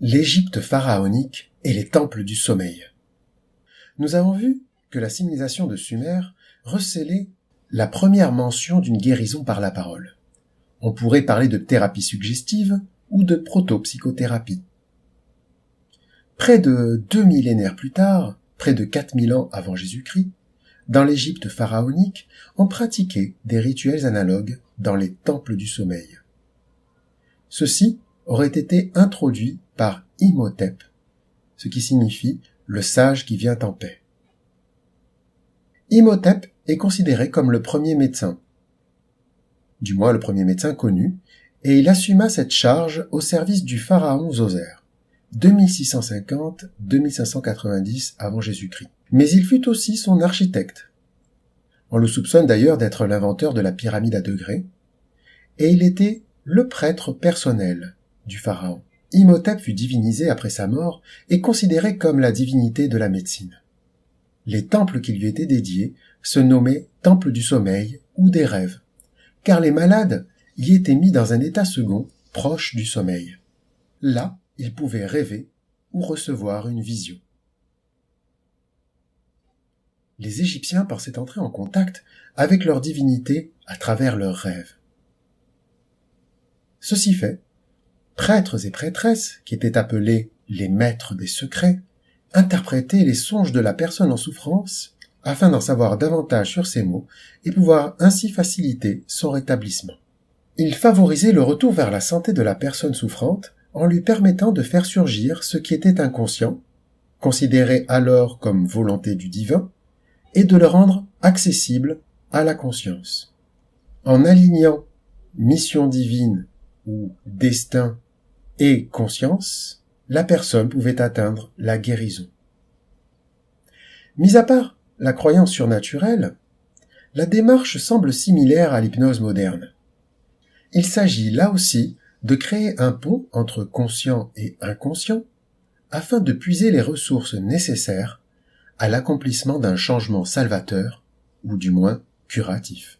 l'Égypte pharaonique et les temples du sommeil. Nous avons vu que la civilisation de Sumer recelait la première mention d'une guérison par la parole. On pourrait parler de thérapie suggestive ou de proto-psychothérapie. Près de 2 millénaires plus tard, près de 4000 ans avant Jésus-Christ, dans l'Égypte pharaonique, on pratiquait des rituels analogues dans les temples du sommeil. Ceux-ci auraient été introduits par Imhotep, ce qui signifie le sage qui vient en paix. Imhotep est considéré comme le premier médecin, du moins le premier médecin connu, et il assuma cette charge au service du pharaon Zoser, 2650-2590 avant Jésus-Christ. Mais il fut aussi son architecte. On le soupçonne d'ailleurs d'être l'inventeur de la pyramide à degrés, et il était le prêtre personnel du pharaon. Imhotep fut divinisé après sa mort et considéré comme la divinité de la médecine. Les temples qui lui étaient dédiés se nommaient temples du sommeil ou des rêves, car les malades y étaient mis dans un état second proche du sommeil. Là, ils pouvaient rêver ou recevoir une vision. Les Égyptiens pensaient entrer en contact avec leur divinité à travers leurs rêves. Ceci fait, prêtres et prêtresses, qui étaient appelés les maîtres des secrets, interprétaient les songes de la personne en souffrance afin d'en savoir davantage sur ses maux et pouvoir ainsi faciliter son rétablissement. Ils favorisaient le retour vers la santé de la personne souffrante en lui permettant de faire surgir ce qui était inconscient, considéré alors comme volonté du divin, et de le rendre accessible à la conscience. En alignant mission divine ou destin et conscience, la personne pouvait atteindre la guérison. Mis à part la croyance surnaturelle, la démarche semble similaire à l'hypnose moderne. Il s'agit là aussi de créer un pont entre conscient et inconscient afin de puiser les ressources nécessaires à l'accomplissement d'un changement salvateur ou du moins curatif.